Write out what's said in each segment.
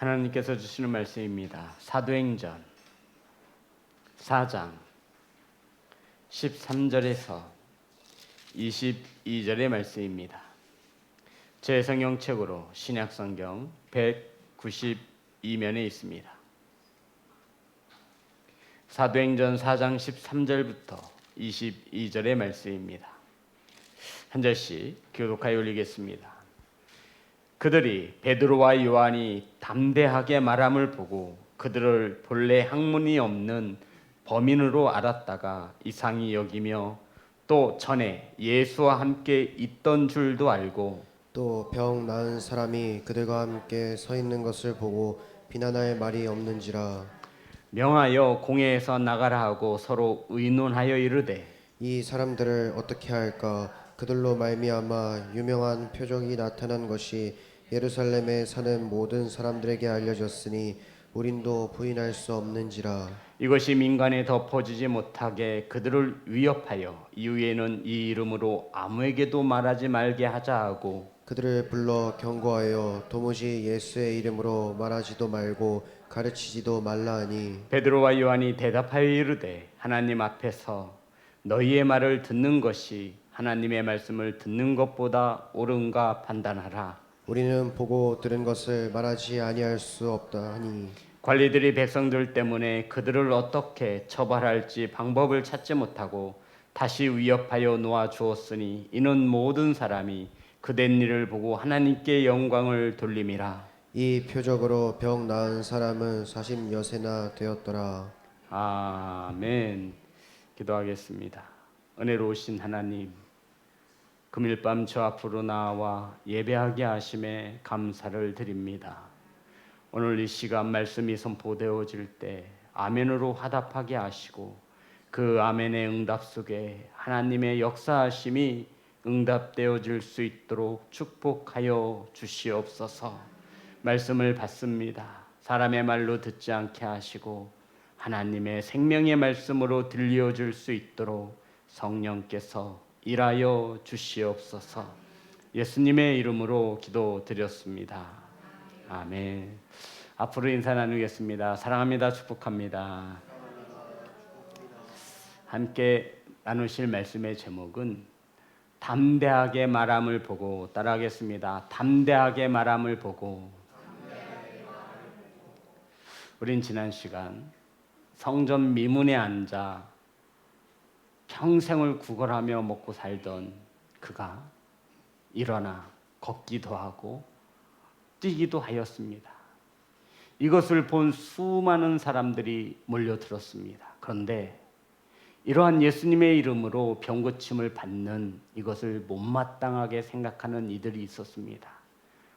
하나님께서 주시는 말씀입니다. 사도행전 4장 13절에서 22절의 말씀입니다. 제 성경책으로 신약성경 192면에 있습니다. 사도행전 4장 13절부터 22절의 말씀입니다. 한 절씩 교독하여 올리겠습니다. 그들이 베드로와 요한이 담대하게 말함을 보고 그들을 본래 학문이 없는 범인으로 알았다가 이상히 여기며 또 전에 예수와 함께 있던 줄도 알고 또 병 나은 사람이 그들과 함께 서 있는 것을 보고 비난할 말이 없는지라. 명하여 공회에서 나가라 하고 서로 의논하여 이르되 이 사람들을 어떻게 할까? 그들로 말미암아 유명한 표적이 나타난 것이 예루살렘에 사는 모든 사람들에게 알려졌으니 우린도 부인할 수 없는지라. 이것이 민간에 덮어지지 못하게 그들을 위협하여 이후에는 이 이름으로 아무에게도 말하지 말게 하자 하고 그들을 불러 경고하여 도무지 예수의 이름으로 말하지도 말고 가르치지도 말라 하니 베드로와 요한이 대답하여 이르되 하나님 앞에서 너희의 말을 듣는 것이 하나님의 말씀을 듣는 것보다 옳은가 판단하라. 우리는 보고 들은 것을 말하지 아니할 수 없다 하니 관리들이 백성들 때문에 그들을 어떻게 처벌할지 방법을 찾지 못하고 다시 위협하여 놓아 주었으니 이는 모든 사람이 그된 일을 보고 하나님께 영광을 돌림이라. 이 표적으로 병 나은 사람은 40여세나 되었더라. 아멘. 기도하겠습니다. 은혜로우신 하나님, 금일 밤 저 앞으로 나와 예배하게 하심에 감사를 드립니다. 오늘 이 시간 말씀이 선포되어질 때 아멘으로 화답하게 하시고 그 아멘의 응답 속에 하나님의 역사하심이 응답되어질 수 있도록 축복하여 주시옵소서. 말씀을 받습니다. 사람의 말로 듣지 않게 하시고 하나님의 생명의 말씀으로 들려줄 수 있도록 성령께서 일하여 주시옵소서. 예수님의 이름으로 기도드렸습니다. 아멘. 앞으로 인사 나누겠습니다. 사랑합니다. 축복합니다. 함께 나누실 말씀의 제목은 담대하게 말함을 보고, 따라하겠습니다. 담대하게 말함을 보고. 우린 지난 시간 성전 미문에 앉아 평생을 구걸하며 먹고 살던 그가 일어나 걷기도 하고 뛰기도 하였습니다. 이것을 본 수많은 사람들이 몰려들었습니다. 그런데 이러한 예수님의 이름으로 병고침을 받는 이것을 못마땅하게 생각하는 이들이 있었습니다.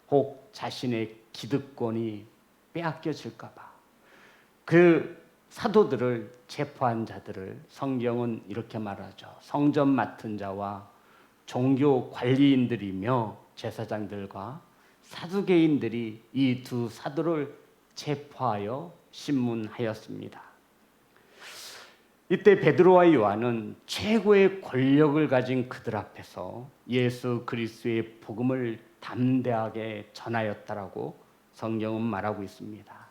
혹 자신의 기득권이 빼앗겨질까 봐. 그 사도들을 체포한 자들을 성경은 이렇게 말하죠. 성전 맡은 자와 종교 관리인들이며 제사장들과 사두개인들이 이 두 사도를 체포하여 신문하였습니다. 이때 베드로와 요한은 최고의 권력을 가진 그들 앞에서 예수 그리스도의 복음을 담대하게 전하였다라고 성경은 말하고 있습니다.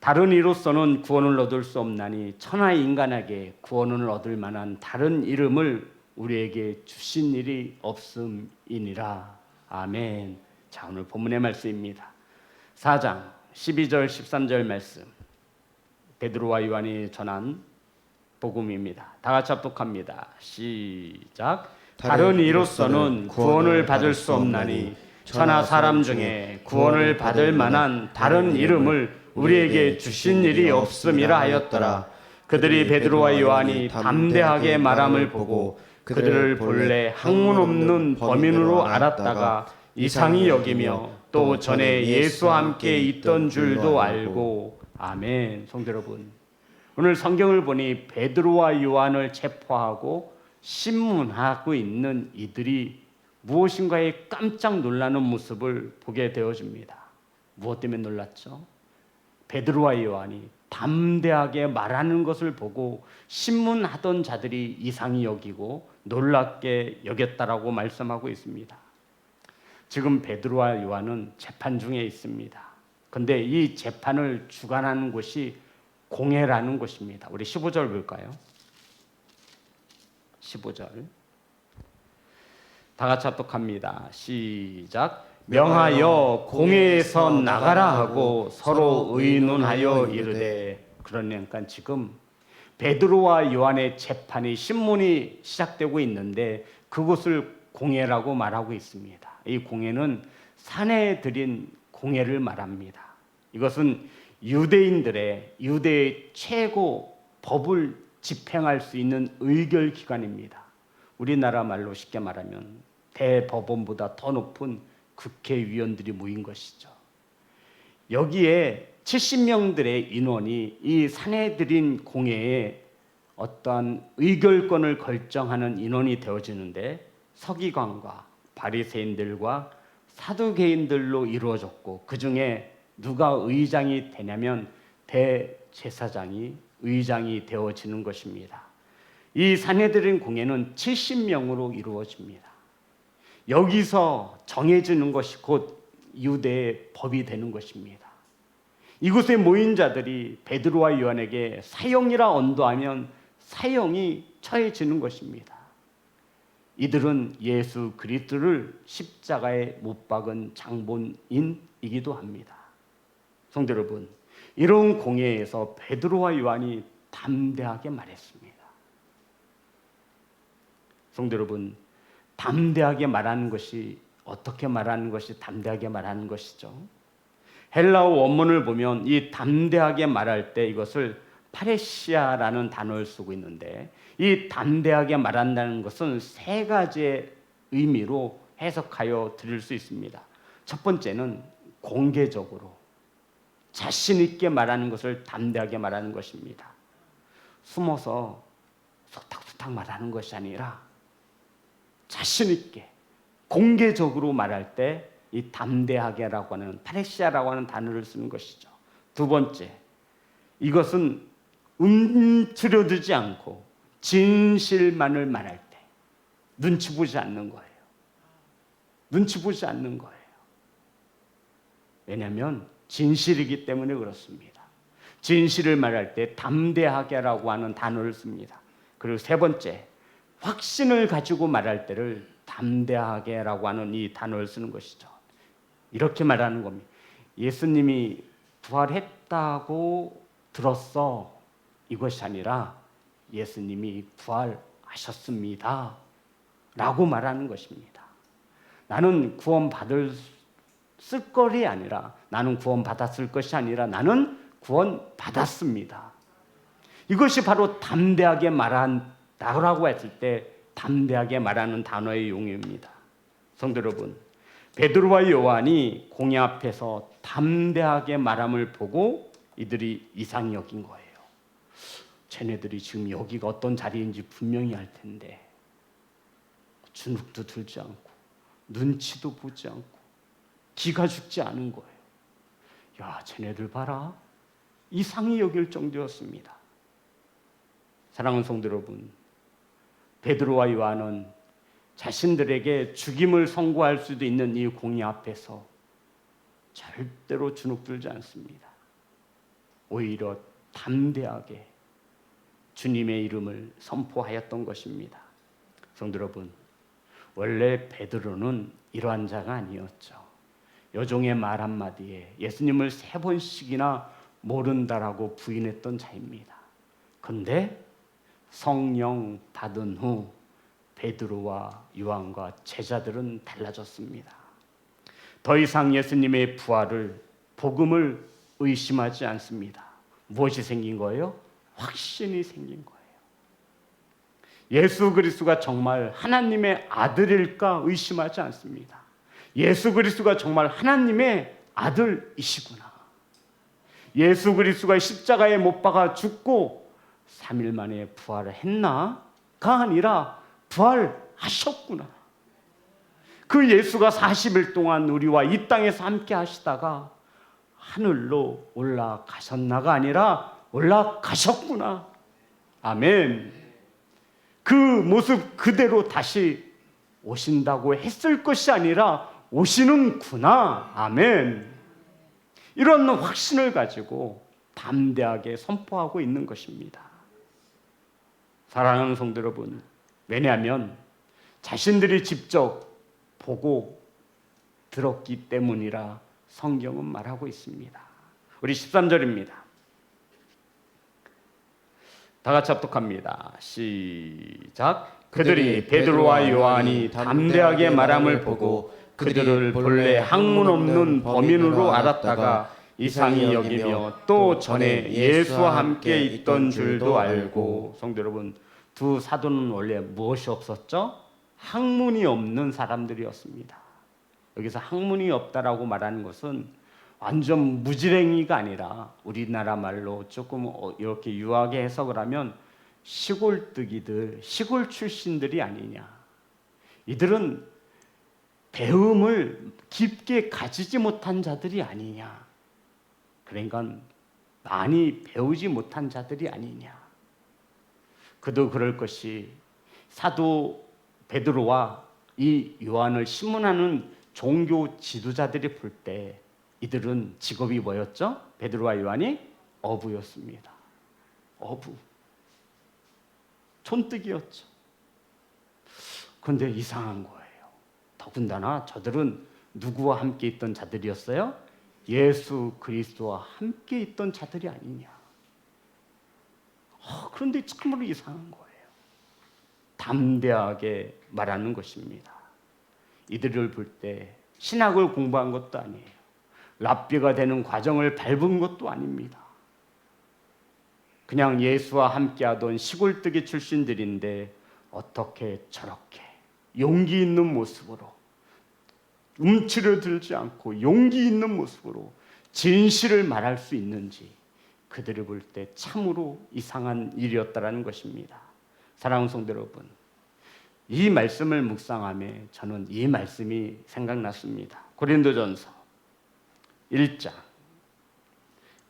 다른 이로서는 구원을 얻을 수 없나니 천하 인간에게 구원을 얻을 만한 다른 이름을 우리에게 주신 일이 없음이니라. 아멘. 자, 오늘 본문의 말씀입니다. 4장 12절 13절 말씀, 베드로와 요한이 전한 복음입니다. 다 같이 합독합니다. 시작. 다른 이로서는 구원을 받을 수 없나니 천하 사람 중에 구원을 받을 만한 다른 이름을 우리에게 주신 일이 없음이라 하였더라. 그들이 베드로와 요한이 담대하게 말함을 보고 그들을 본래 학문 없는 범인으로 알았다가 이상히 여기며 또 전에 예수와 함께 있던 줄도 알고. 아멘. 성도 여러분, 오늘 성경을 보니 베드로와 요한을 체포하고 신문하고 있는 이들이 무엇인가에 깜짝 놀라는 모습을 보게 되어집니다. 무엇 때문에 놀랐죠? 베드로와 요한이 담대하게 말하는 것을 보고 신문하던 자들이 이상히 여기고 놀랍게 여겼다라고 말씀하고 있습니다. 지금 베드로와 요한은 재판 중에 있습니다. 근데 이 재판을 주관하는 곳이 공회라는 곳입니다. 우리 15절 볼까요? 15절. 다 같이 합독합니다. 시작. 명하여 공회에서 나가라 하고 서로 의논하여 이르되. 그러니까 지금 베드로와 요한의 재판이 신문이 시작되고 있는데 그곳을 공회라고 말하고 있습니다. 이 공회는 사내들인 공회를 말합니다. 이것은 유대인들의 유대의 최고 법을 집행할 수 있는 의결 기관입니다. 우리나라 말로 쉽게 말하면 대법원보다 더 높은 국회의원들이 모인 것이죠. 여기에 70명들의 인원이 이 사내들인 공회에 어떠한 의결권을 결정하는 인원이 되어지는데 서기관과 바리새인들과 사두개인들로 이루어졌고 그 중에 누가 의장이 되냐면 대제사장이 의장이 되어지는 것입니다. 이 사내들인 공회는 70명으로 이루어집니다. 여기서 정해지는 것이 곧 유대의 법이 되는 것입니다. 이곳에 모인 자들이 베드로와 요한에게 사형이라 언도하면 사형이 처해지는 것입니다. 이들은 예수 그리스도를 십자가에 못 박은 장본인이기도 합니다. 성도 여러분, 이런 공회에서 베드로와 요한이 담대하게 말했습니다. 성도 여러분, 담대하게 말하는 것이 어떻게 말하는 것이 담대하게 말하는 것이죠? 헬라어 원문을 보면 이 담대하게 말할 때 이것을 파레시아라는 단어를 쓰고 있는데 이 담대하게 말한다는 것은 세 가지의 의미로 해석하여 드릴 수 있습니다. 첫 번째는 공개적으로 자신 있게 말하는 것을 담대하게 말하는 것입니다. 숨어서 소탁소탁 말하는 것이 아니라 자신 있게 공개적으로 말할 때 이 담대하게라고 하는 파레시아라고 하는 단어를 쓰는 것이죠. 두 번째, 이것은 움츠려들지 않고 진실만을 말할 때 눈치 보지 않는 거예요. 눈치 보지 않는 거예요. 왜냐하면 진실이기 때문에 그렇습니다. 진실을 말할 때 담대하게라고 하는 단어를 씁니다. 그리고 세 번째, 확신을 가지고 말할 때를 담대하게라고 하는 이 단어를 쓰는 것이죠. 이렇게 말하는 겁니다. 예수님이 부활했다고 들었어. 이것이 아니라 예수님이 부활하셨습니다. 라고 말하는 것입니다. 나는 구원받을 쓸거리 아니라 나는 구원받았을 것이 아니라 나는 구원받았습니다. 이것이 바로 담대하게 말한다고 했을 때 담대하게 말하는 단어의 용어입니다. 성도 여러분, 베드로와 요한이 공회 앞에서 담대하게 말함을 보고 이들이 이상히 여긴 거예요. 쟤네들이 지금 여기가 어떤 자리인지 분명히 알 텐데 주눅도 들지 않고 눈치도 보지 않고 기가 죽지 않은 거예요. 야, 쟤네들 봐라. 이상히 여길 정도였습니다. 사랑하는 성도 여러분, 베드로와 요한은 자신들에게 죽임을 선고할 수도 있는 이 공의 앞에서 절대로 주눅들지 않습니다. 오히려 담대하게 주님의 이름을 선포하였던 것입니다. 성도 여러분, 원래 베드로는 이러한 자가 아니었죠. 여종의 말 한마디에 예수님을 3번씩이나 모른다라고 부인했던 자입니다. 그런데 성령 받은 후 베드로와 요한과 제자들은 달라졌습니다. 더 이상 예수님의 부활을, 복음을 의심하지 않습니다. 무엇이 생긴 거예요? 확신이 생긴 거예요. 예수 그리스도가 정말 하나님의 아들일까 의심하지 않습니다. 예수 그리스도가 정말 하나님의 아들이시구나. 예수 그리스도가 십자가에 못 박아 죽고 3일 만에 부활을 했나가 아니라 부활하셨구나. 그 예수가 40일 동안 우리와 이 땅에서 함께 하시다가 하늘로 올라가셨나가 아니라 올라가셨구나. 아멘. 그 모습 그대로 다시 오신다고 했을 것이 아니라 오시는구나. 아멘. 이런 확신을 가지고 담대하게 선포하고 있는 것입니다. 사랑하는 성도 여러분, 왜냐하면 자신들이 직접 보고 들었기 때문이라 성경은 말하고 있습니다. 우리 13절입니다. 다 같이 합독합니다. 시작. 그들이 베드로와 요한이 담대하게 말함을 보고 그들을 본래 학문 없는 범인으로 알았다가 이상히 여기며 또 전에 예수와 함께 있던 줄도 알고. 성도 여러분, 두 사도는 원래 무엇이 없었죠? 학문이 없는 사람들이었습니다. 여기서 학문이 없다라고 말하는 것은 완전 무지랭이가 아니라 우리나라 말로 조금 이렇게 유하게 해석을 하면 시골뜨기들, 시골 출신들이 아니냐. 이들은 배움을 깊게 가지지 못한 자들이 아니냐. 그러니까 많이 배우지 못한 자들이 아니냐. 그도 그럴 것이 사도 베드로와 이 요한을 신문하는 종교 지도자들이 볼 때 이들은 직업이 뭐였죠? 베드로와 요한이 어부였습니다. 어부. 촌뜨기였죠. 그런데 이상한 거예요. 더군다나 저들은 누구와 함께 있던 자들이었어요? 예수 그리스도와 함께 있던 자들이 아니냐. 그런데 참으로 이상한 거예요. 담대하게 말하는 것입니다. 이들을 볼 때 신학을 공부한 것도 아니에요. 랍비가 되는 과정을 밟은 것도 아닙니다. 그냥 예수와 함께하던 시골뜨기 출신들인데 어떻게 저렇게 용기 있는 모습으로, 움츠러들지 않고 용기 있는 모습으로 진실을 말할 수 있는지 그들을 볼 때 참으로 이상한 일이었다라는 것입니다. 사랑하는 성도 여러분, 이 말씀을 묵상하며 저는 이 말씀이 생각났습니다. 고린도전서 1장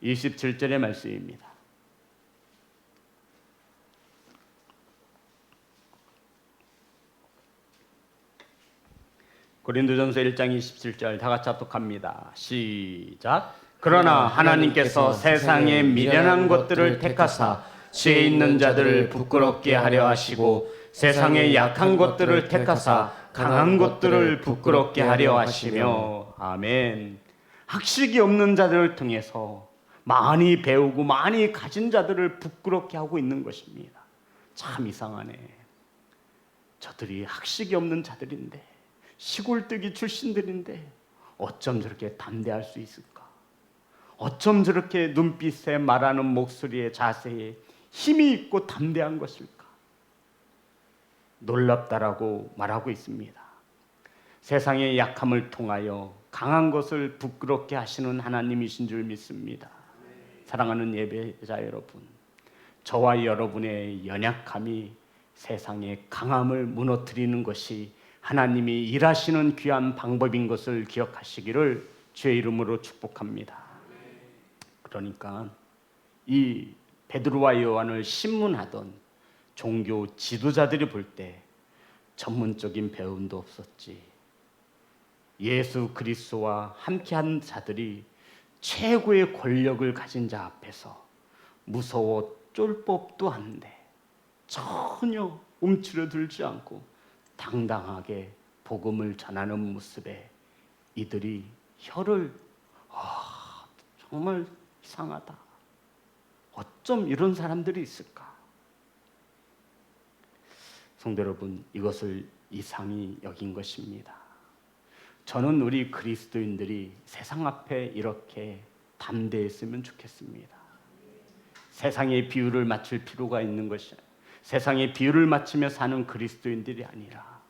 27절의 말씀입니다. 고린도전서 1장 27절 다 같이 합독합니다. 시작. 그러나 하나님께서 세상의 미련한 것들을 택하사 지혜 있는 자들을 부끄럽게 하려 하시고 세상의 약한 것들을 택하사 강한 것들을 부끄럽게 하려 하시며. 아멘. 학식이 없는 자들을 통해서 많이 배우고 많이 가진 자들을 부끄럽게 하고 있는 것입니다. 참 이상하네. 저들이 학식이 없는 자들인데, 시골뜨기 출신들인데 어쩜 저렇게 담대할 수 있을까? 어쩜 저렇게 눈빛에 말하는 목소리에 자세에 힘이 있고 담대한 것일까? 놀랍다라고 말하고 있습니다. 세상의 약함을 통하여 강한 것을 부끄럽게 하시는 하나님이신 줄 믿습니다. 사랑하는 예배자 여러분, 저와 여러분의 연약함이 세상의 강함을 무너뜨리는 것이 하나님이 일하시는 귀한 방법인 것을 기억하시기를 주의 이름으로 축복합니다. 그러니까 이 베드로와 요한을 신문하던 종교 지도자들이 볼 때 전문적인 배움도 없었지. 예수 그리스도와 함께한 자들이 최고의 권력을 가진 자 앞에서 무서워 쫄 법도 한데 전혀 움츠러들지 않고 당당하게 복음을 전하는 모습에 이들이 혀를 정말 이상하다. 어쩜 이런 사람들이 있을까? 성도 여러분, 이것을 이상히 여긴 것입니다. 저는 우리 그리스도인들이 세상 앞에 이렇게 담대했으면 좋겠습니다. 세상의 비율을 맞출 필요가 있는 것이 세상의 비율을 맞추며 사는 그리스도인들이 아니라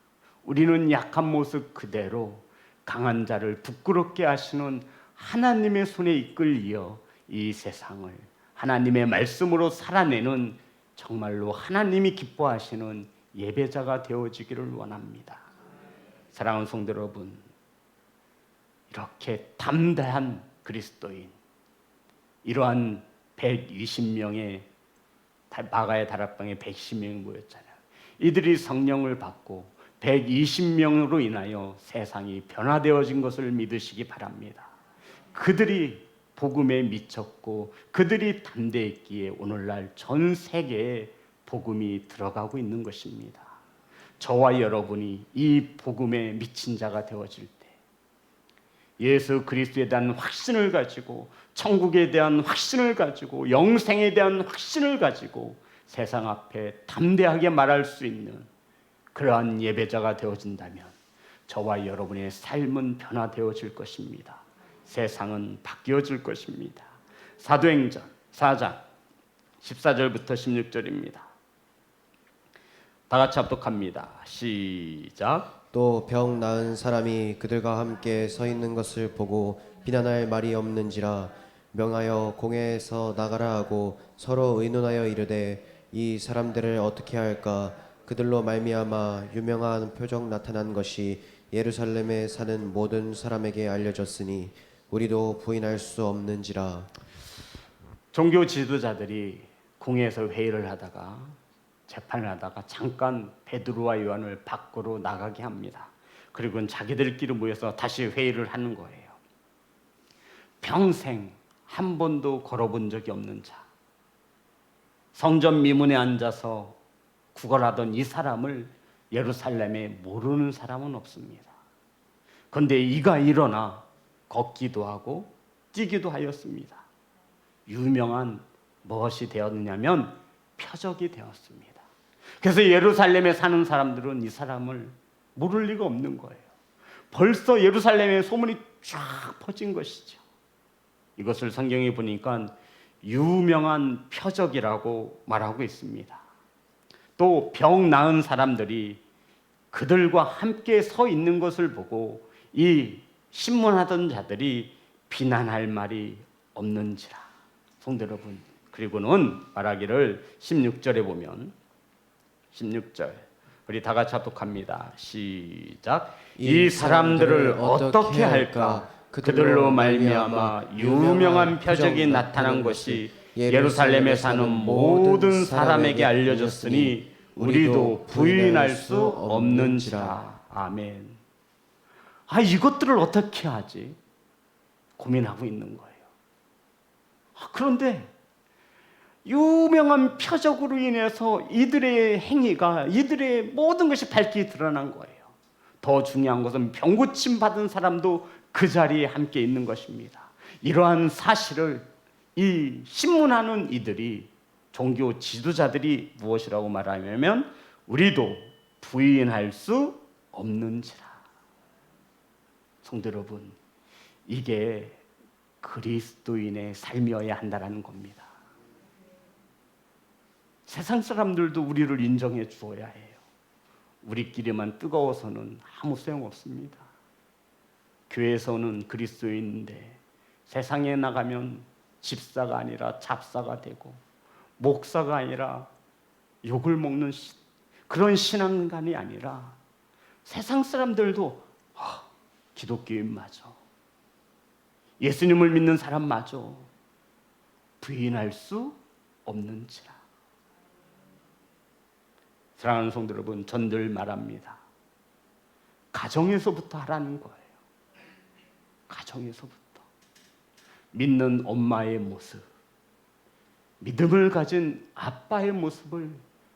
우리는 약한 모습 그대로 강한 자를 부끄럽게 하시는 하나님의 손에 이끌려 이 세상을 하나님의 말씀으로 살아내는 정말로 하나님이 기뻐하시는 예배자가 되어지기를 원합니다. 사랑하는 성도 여러분, 이렇게 담대한 그리스도인, 이러한 120명의 마가의 다락방에 110명이 모였잖아요. 이들이 성령을 받고 120명으로 인하여 세상이 변화되어진 것을 믿으시기 바랍니다. 그들이 복음에 미쳤고 그들이 담대했기에 오늘날 전 세계에 복음이 들어가고 있는 것입니다. 저와 여러분이 이 복음에 미친 자가 되어질 때 예수 그리스도에 대한 확신을 가지고 천국에 대한 확신을 가지고 영생에 대한 확신을 가지고 세상 앞에 담대하게 말할 수 있는 그러한 예배자가 되어진다면 저와 여러분의 삶은 변화되어질 것입니다. 세상은 바뀌어질 것입니다. 사도행전 4장 14절부터 16절입니다. 다 같이 합독합니다. 시작. 또 병 나은 사람이 그들과 함께 서 있는 것을 보고 비난할 말이 없는지라 명하여 공회에서 나가라 하고 서로 의논하여 이르되 이 사람들을 어떻게 할까? 그들로 말미암아 유명한 표적 나타난 것이 예루살렘에 사는 모든 사람에게 알려졌으니 우리도 부인할 수 없는지라. 종교 지도자들이 공회에서 회의를 하다가 재판을 하다가 잠깐 베드로와 요한을 밖으로 나가게 합니다. 그리고는 자기들끼리 모여서 다시 회의를 하는 거예요. 평생 한 번도 걸어본 적이 없는 자, 성전 미문에 앉아서 구걸하던 이 사람을 예루살렘에 모르는 사람은 없습니다. 그런데 이가 일어나 걷기도 하고 뛰기도 하였습니다. 유명한 무엇이 되었느냐면 표적이 되었습니다. 그래서 예루살렘에 사는 사람들은 이 사람을 모를 리가 없는 거예요. 벌써 예루살렘에 소문이 쫙 퍼진 것이죠. 이것을 성경에 보니까 유명한 표적이라고 말하고 있습니다. 또 병 나은 사람들이 그들과 함께 서 있는 것을 보고 이 신문하던 자들이 비난할 말이 없는지라. 성도 여러분, 그리고는 말하기를 16절에 보면 16절 우리 다 같이 합독합니다. 시작. 이 사람들을 어떻게 할까? 그들로 말미암아 유명한 표적이 나타난 것이 예루살렘에 사는 모든 사람에게 알려졌으니 우리도 부인할 수 없는지라. 아멘. 이것들을 어떻게 하지? 고민하고 있는 거예요. 그런데 유명한 표적으로 인해서 이들의 행위가, 이들의 모든 것이 밝히 드러난 거예요. 더 중요한 것은 병 고침 받은 사람도 그 자리에 함께 있는 것입니다. 이러한 사실을 이 신문하는 이들이, 종교 지도자들이 무엇이라고 말하냐면 우리도 부인할 수 없는지라. 성도 여러분, 이게 그리스도인의 삶이어야 한다는 겁니다. 세상 사람들도 우리를 인정해 주어야 해요. 우리끼리만 뜨거워서는 아무 소용없습니다. 교회에서는 그리스도인인데 세상에 나가면 집사가 아니라 잡사가 되고 목사가 아니라 욕을 먹는 그런 신앙관이 아니라 세상 사람들도 기독교인 맞아, 예수님을 믿는 사람 맞아, 부인할 수 없는지라. 사랑하는 성도 여러분, 전 늘 말합니다. 가정에서부터 하라는 거예요. 가정에서부터. 믿는 엄마의 모습, 믿음을 가진 아빠의 모습을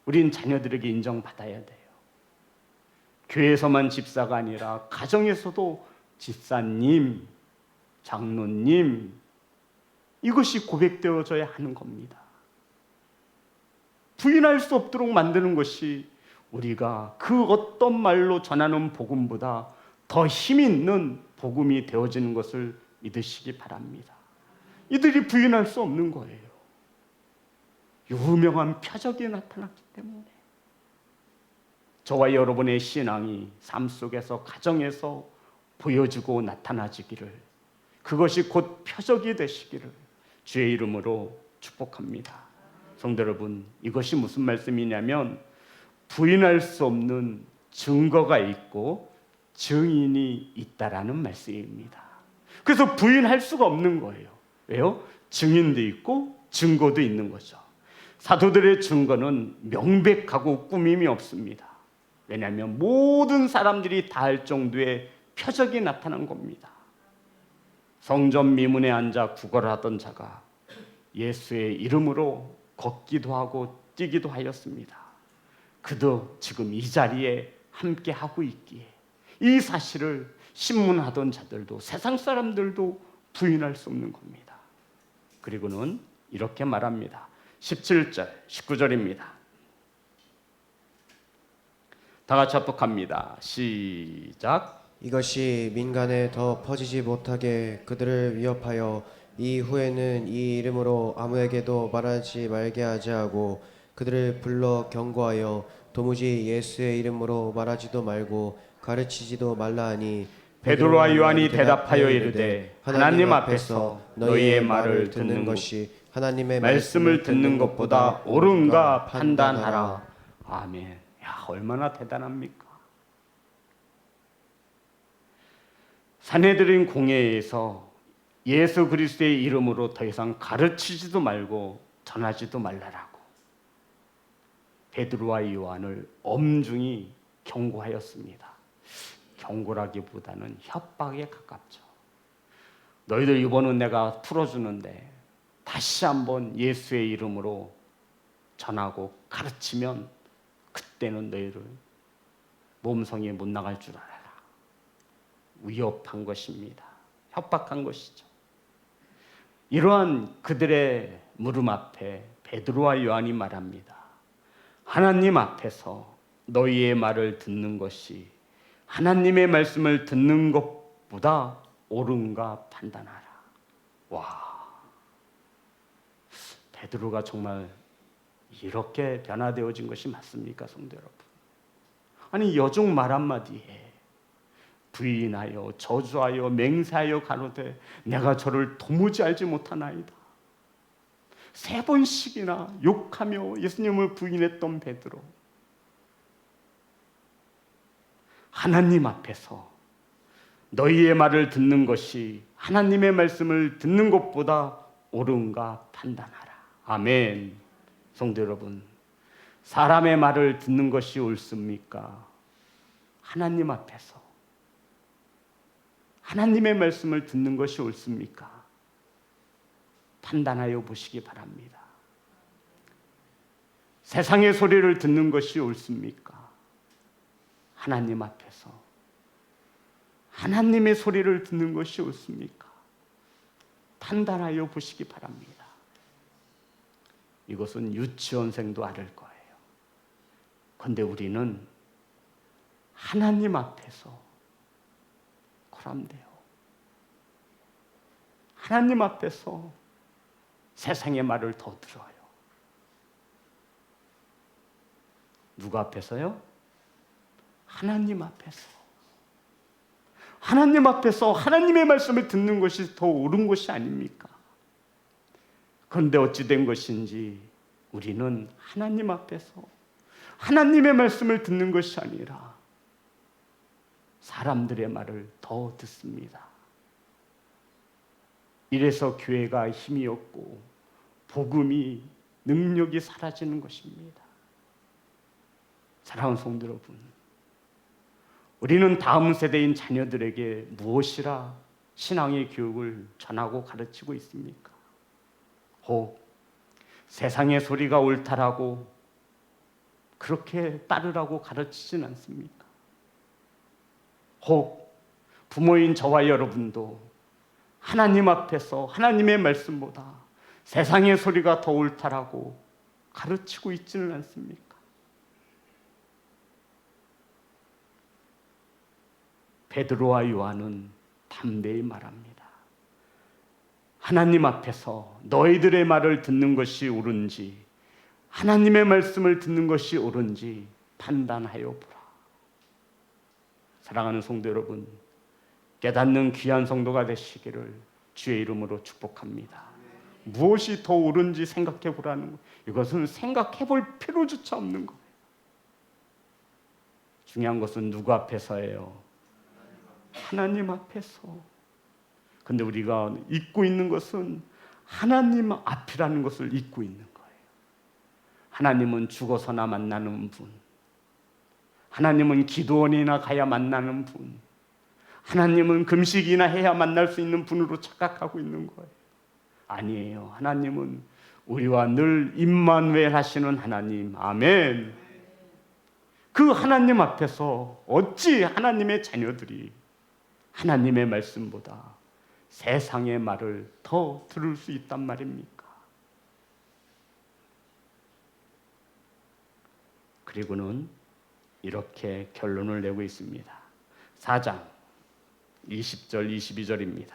우린 자녀들에게 인정받아야 돼요. 교회에서만 집사가 아니라 가정에서도 집사님, 장로님, 이것이 고백되어져야 하는 겁니다. 부인할 수 없도록 만드는 것이 우리가 그 어떤 말로 전하는 복음보다 더 힘 있는 복음이 되어지는 것을 믿으시기 바랍니다. 이들이 부인할 수 없는 거예요. 유명한 표적이 나타났기 때문에. 저와 여러분의 신앙이 삶 속에서, 가정에서 보여지고 나타나지기를, 그것이 곧 표적이 되시기를 주의 이름으로 축복합니다. 성도 여러분, 이것이 무슨 말씀이냐면 부인할 수 없는 증거가 있고 증인이 있다라는 말씀입니다. 그래서 부인할 수가 없는 거예요. 왜요? 증인도 있고 증거도 있는 거죠. 사도들의 증거는 명백하고 꾸밈이 없습니다. 왜냐하면 모든 사람들이 다 알 정도의 표적이 나타난 겁니다. 성전 미문에 앉아 구걸하던 자가 예수의 이름으로 걷기도 하고 뛰기도 하였습니다. 그도 지금 이 자리에 함께 하고 있기에 이 사실을 신문하던 자들도 세상 사람들도 부인할 수 없는 겁니다. 그리고는 이렇게 말합니다. 17절, 19절입니다. 다 같이 합독합니다. 시작. 이것이 민간에 더 퍼지지 못하게 그들을 위협하여 이후에는 이 이름으로 아무에게도 말하지 말게 하지 하고 그들을 불러 경고하여 도무지 예수의 이름으로 말하지도 말고 가르치지도 말라 하니 베드로와 요한이 대답하여 이르되 하나님 앞에서 너희의 말을 듣는 것이 하나님의 말씀을 듣는 것보다 옳은가 판단하라. 아멘. 야, 얼마나 대단합니까? 산헤드린 공회에서 예수 그리스도의 이름으로 더 이상 가르치지도 말고 전하지도 말라라고 베드로와 요한을 엄중히 경고하였습니다. 경고라기보다는 협박에 가깝죠. 너희들 이번은 내가 풀어주는데 다시 한번 예수의 이름으로 전하고 가르치면 그때는 너희를 몸성에 못 나갈 줄 알아라. 위협한 것입니다. 협박한 것이죠. 이러한 그들의 물음 앞에 베드로와 요한이 말합니다. 하나님 앞에서 너희의 말을 듣는 것이 하나님의 말씀을 듣는 것보다 옳은가 판단하라. 와, 베드로가 정말 이렇게 변화되어진 것이 맞습니까, 성도 여러분? 아니, 여종 말 한마디에 부인하여 저주하여 맹세하여 가로되 내가 저를 도무지 알지 못하나이다. 3번씩이나 욕하며 예수님을 부인했던 베드로. 하나님 앞에서 너희의 말을 듣는 것이 하나님의 말씀을 듣는 것보다 옳은가 판단하라. 아멘. 성도 여러분, 사람의 말을 듣는 것이 옳습니까? 하나님 앞에서 하나님의 말씀을 듣는 것이 옳습니까? 판단하여 보시기 바랍니다. 세상의 소리를 듣는 것이 옳습니까? 하나님 앞에서 하나님의 소리를 듣는 것이 옳습니까? 판단하여 보시기 바랍니다. 이것은 유치원생도 알을 거예요. 그런데 우리는 하나님 앞에서 그럼 돼요. 하나님 앞에서 세상의 말을 더 들어요. 누구 앞에서요? 하나님 앞에서. 하나님 앞에서 하나님의 말씀을 듣는 것이 더 옳은 것이 아닙니까? 그런데 어찌 된 것인지 우리는 하나님 앞에서 하나님의 말씀을 듣는 것이 아니라 사람들의 말을 더 듣습니다. 이래서 교회가 힘이 없고 복음이 능력이 사라지는 것입니다. 사랑하는 성도 여러분, 우리는 다음 세대인 자녀들에게 무엇이라 신앙의 교육을 전하고 가르치고 있습니까? 혹 세상의 소리가 옳다라고 그렇게 따르라고 가르치진 않습니까? 혹 부모인 저와 여러분도 하나님 앞에서 하나님의 말씀보다 세상의 소리가 더 옳다라고 가르치고 있지는 않습니까? 베드로와 요한은 담대히 말합니다. 하나님 앞에서 너희들의 말을 듣는 것이 옳은지 하나님의 말씀을 듣는 것이 옳은지 판단하여 보라. 사랑하는 성도 여러분, 깨닫는 귀한 성도가 되시기를 주의 이름으로 축복합니다. 무엇이 더 옳은지 생각해 보라는 것, 이것은 생각해 볼 필요조차 없는 거예요. 중요한 것은 누구 앞에서예요? 하나님 앞에서. 근데 우리가 잊고 있는 것은 하나님 앞이라는 것을 잊고 있는 거예요. 하나님은 죽어서나 만나는 분, 하나님은 기도원이나 가야 만나는 분, 하나님은 금식이나 해야 만날 수 있는 분으로 착각하고 있는 거예요. 아니에요. 하나님은 우리와 늘 임마누엘 하시는 하나님. 아멘. 그 하나님 앞에서 어찌 하나님의 자녀들이 하나님의 말씀보다 세상의 말을 더 들을 수 있단 말입니까? 그리고는 이렇게 결론을 내고 있습니다. 4장 20절 22절입니다.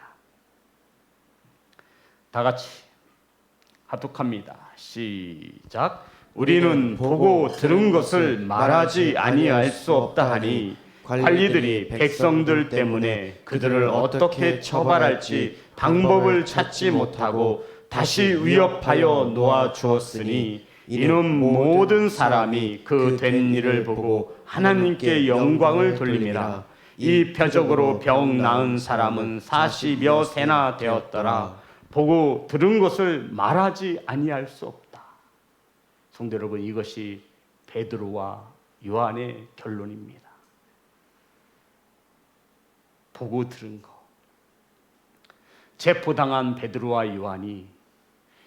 다 같이 합독합니다. 시작. 우리는 보고 들은 것을 말하지 아니할 수 없다 하니 관리들이 백성들 때문에 그들을 어떻게 처벌할지 방법을 찾지 못하고 다시 위협하여 놓아 주었으니 이는 모든 사람이 그 된 일을 보고 하나님께 영광을 돌림이라. 이 표적으로 병 나은 사람은 40여 세나 되었더라. 보고 들은 것을 말하지 아니할 수 없다. 성도 여러분, 이것이 베드로와 요한의 결론입니다. 보고 들은 것. 체포당한 베드로와 요한이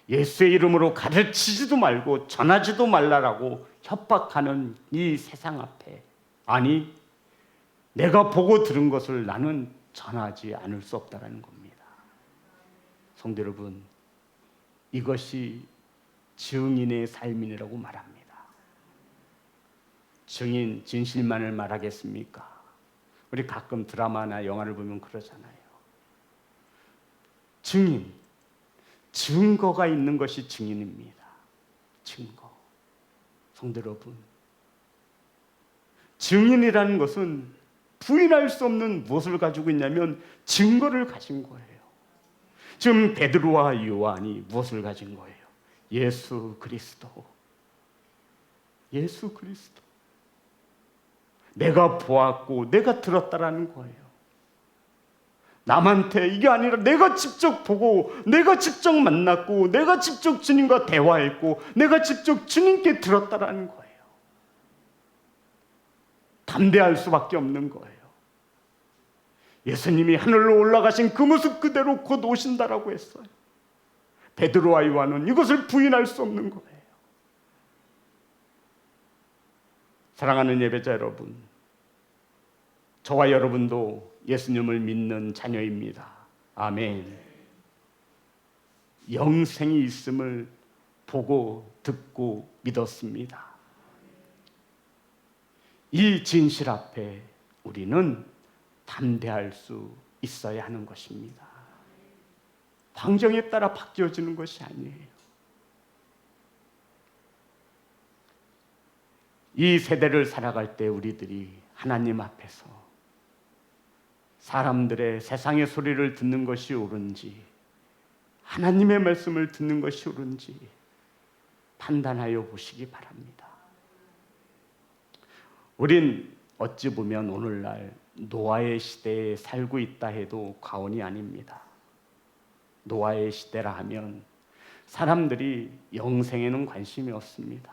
예수의 이름으로 가르치지도 말고 전하지도 말라라고 협박하는 이 세상 앞에, 아니 내가 보고 들은 것을 나는 전하지 않을 수 없다라는 겁니다. 성도 여러분, 이것이 증인의 삶이라고 말합니다. 증인, 진실만을 말하겠습니까? 우리 가끔 드라마나 영화를 보면 그러잖아요. 증인, 증거가 있는 것이 증인입니다. 증거. 성도 여러분, 증인이라는 것은 부인할 수 없는 무엇을 가지고 있냐면 증거를 가진 거예요. 지금 베드로와 요한이 무엇을 가진 거예요? 예수 그리스도. 예수 그리스도. 내가 보았고 내가 들었다라는 거예요. 남한테 이게 아니라 내가 직접 보고 내가 직접 만났고 내가 직접 주님과 대화했고 내가 직접 주님께 들었다라는 거예요. 담대할 수밖에 없는 거예요. 예수님이 하늘로 올라가신 그 모습 그대로 곧 오신다라고 했어요. 베드로와 요한은 이것을 부인할 수 없는 거예요. 사랑하는 예배자 여러분, 저와 여러분도 예수님을 믿는 자녀입니다. 아멘. 영생이 있음을 보고 듣고 믿었습니다. 이 진실 앞에 우리는 담대할 수 있어야 하는 것입니다. 환경에 따라 바뀌어지는 것이 아니에요. 이 세대를 살아갈 때 우리들이 하나님 앞에서 사람들의 세상의 소리를 듣는 것이 옳은지 하나님의 말씀을 듣는 것이 옳은지 판단하여 보시기 바랍니다. 우린 어찌 보면 오늘날 노아의 시대에 살고 있다 해도 과언이 아닙니다. 노아의 시대라 하면 사람들이 영생에는 관심이 없습니다.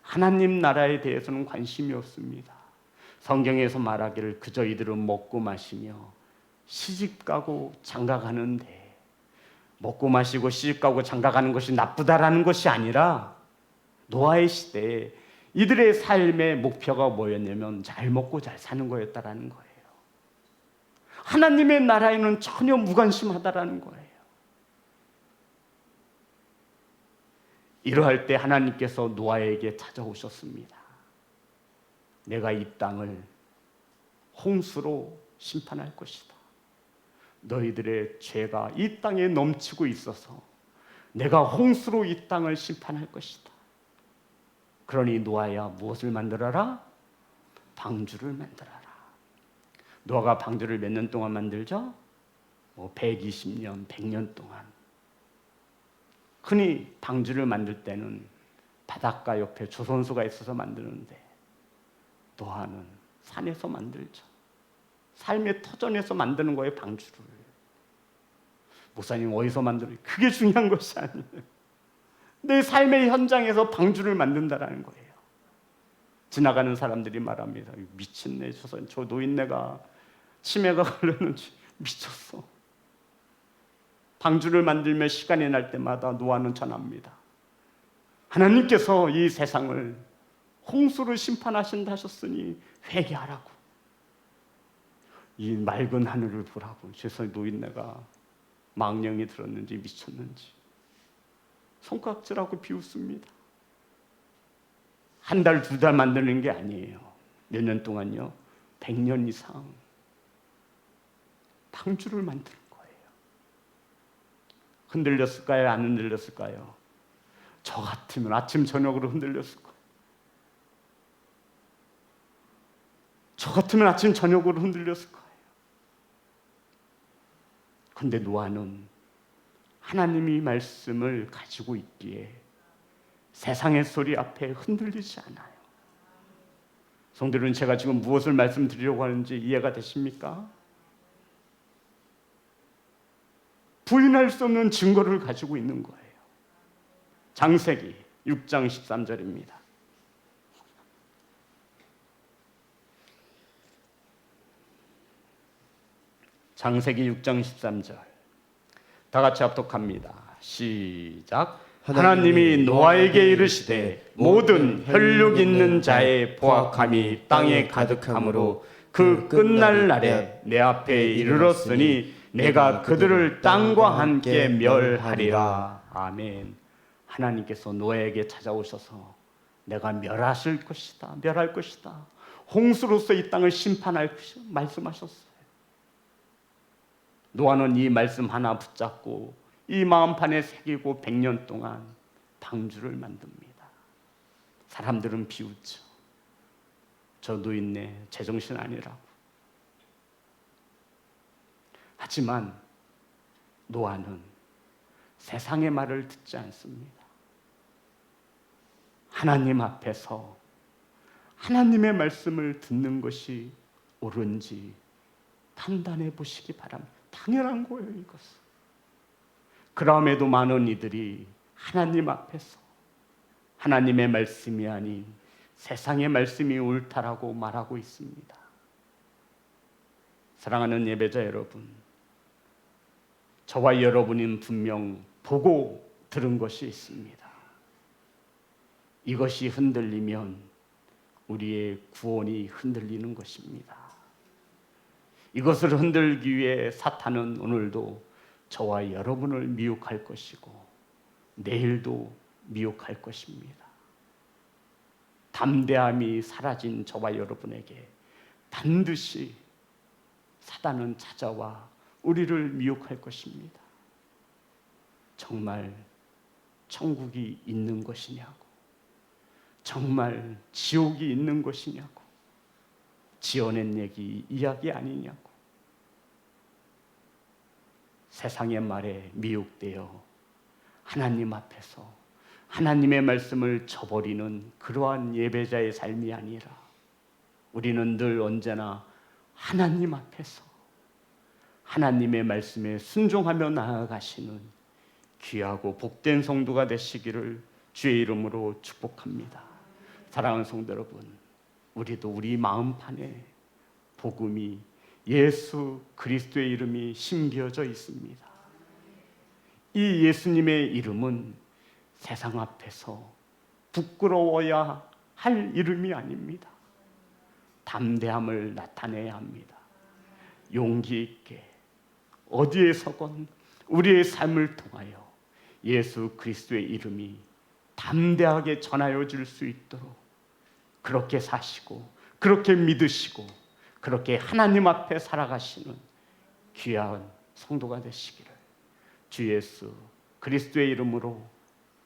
하나님 나라에 대해서는 관심이 없습니다. 성경에서 말하기를 그저 이들은 먹고 마시며 시집가고 장가가는데, 먹고 마시고 시집가고 장가가는 것이 나쁘다라는 것이 아니라 노아의 시대에 이들의 삶의 목표가 뭐였냐면 잘 먹고 잘 사는 거였다라는 거예요. 하나님의 나라에는 전혀 무관심하다라는 거예요. 이러할 때 하나님께서 노아에게 찾아오셨습니다. 내가 이 땅을 홍수로 심판할 것이다. 너희들의 죄가 이 땅에 넘치고 있어서 내가 홍수로 이 땅을 심판할 것이다. 그러니 노아야, 무엇을 만들어라? 방주를 만들어라. 노아가 방주를 몇 년 동안 만들죠? 120년, 100년 동안. 흔히 방주를 만들 때는 바닷가 옆에 조선소가 있어서 만드는데 노아는 산에서 만들죠. 삶의 터전에서 만드는 거예요, 방주를. 목사님 어디서 만들어요? 그게 중요한 것이 아니에요. 내 삶의 현장에서 방주를 만든다라는 거예요. 지나가는 사람들이 말합니다. 미친네, 저 노인네가 치매가 걸렸는지 미쳤어. 방주를 만들며 시간이 날 때마다 노아는 전합니다. 하나님께서 이 세상을 홍수로 심판하신다 하셨으니 회개하라고. 이 맑은 하늘을 보라고. 죄송해, 노인네가 망령이 들었는지 미쳤는지 손깍지라고 비웃습니다. 한 달, 두 달 만드는 게 아니에요. 몇 년 동안요, 100년 이상 방주를 만드는 거예요. 흔들렸을까요? 안 흔들렸을까요? 저 같으면 아침 저녁으로 흔들렸을 거예요. 저 같으면 아침 저녁으로 흔들렸을 거예요. 근데 노아는 하나님이 말씀을 가지고 있기에 세상의 소리 앞에 흔들리지 않아요. 성도들은 제가 지금 무엇을 말씀드리려고 하는지 이해가 되십니까? 부인할 수 없는 증거를 가지고 있는 거예요. 창세기 6장 13절입니다. 창세기 6장 13절. 다 같이 합독합니다. 시작. 하나님이 노아에게 이르시되 모든 혈육 있는 자의 포악함이 땅에 가득함으로 그 끝날 날에 내 앞에 이르렀으니 내가 그들을 땅과 함께 멸하리라. 아멘. 하나님께서 노아에게 찾아오셔서 내가 멸할 것이다. 홍수로서 이 땅을 심판할 것이다 말씀하셨어요. 노아는 이 말씀 하나 붙잡고 이 마음판에 새기고 100년 동안 방주를 만듭니다. 사람들은 비웃죠. 저 노인네 제정신 아니라고. 하지만 노아는 세상의 말을 듣지 않습니다. 하나님 앞에서 하나님의 말씀을 듣는 것이 옳은지 판단해 보시기 바랍니다. 당연한 거예요, 이것은. 그럼에도 많은 이들이 하나님 앞에서 하나님의 말씀이 아닌 세상의 말씀이 옳다라고 말하고 있습니다. 사랑하는 예배자 여러분, 저와 여러분은 분명 보고 들은 것이 있습니다. 이것이 흔들리면 우리의 구원이 흔들리는 것입니다. 이것을 흔들기 위해 사탄은 오늘도 저와 여러분을 미혹할 것이고 내일도 미혹할 것입니다. 담대함이 사라진 저와 여러분에게 반드시 사단은 찾아와 우리를 미혹할 것입니다. 정말 천국이 있는 것이냐고, 정말 지옥이 있는 것이냐고, 지어낸 이야기 아니냐고. 세상의 말에 미혹되어 하나님 앞에서 하나님의 말씀을 저버리는 그러한 예배자의 삶이 아니라 우리는 늘 언제나 하나님 앞에서 하나님의 말씀에 순종하며 나아가시는 귀하고 복된 성도가 되시기를 주의 이름으로 축복합니다. 사랑하는 성도 여러분, 우리도 우리 마음판에 복음이 예수 그리스도의 이름이 심겨져 있습니다. 이 예수님의 이름은 세상 앞에서 부끄러워야 할 이름이 아닙니다. 담대함을 나타내야 합니다. 용기 있게 어디에서건 우리의 삶을 통하여 예수 그리스도의 이름이 담대하게 전하여 줄 수 있도록 그렇게 사시고 그렇게 믿으시고 그렇게 하나님 앞에 살아가시는 귀한 성도가 되시기를 주 예수 그리스도의 이름으로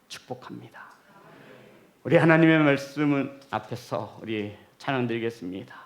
축복합니다. 우리 하나님의 말씀은 앞에서 우리 찬양 드리겠습니다.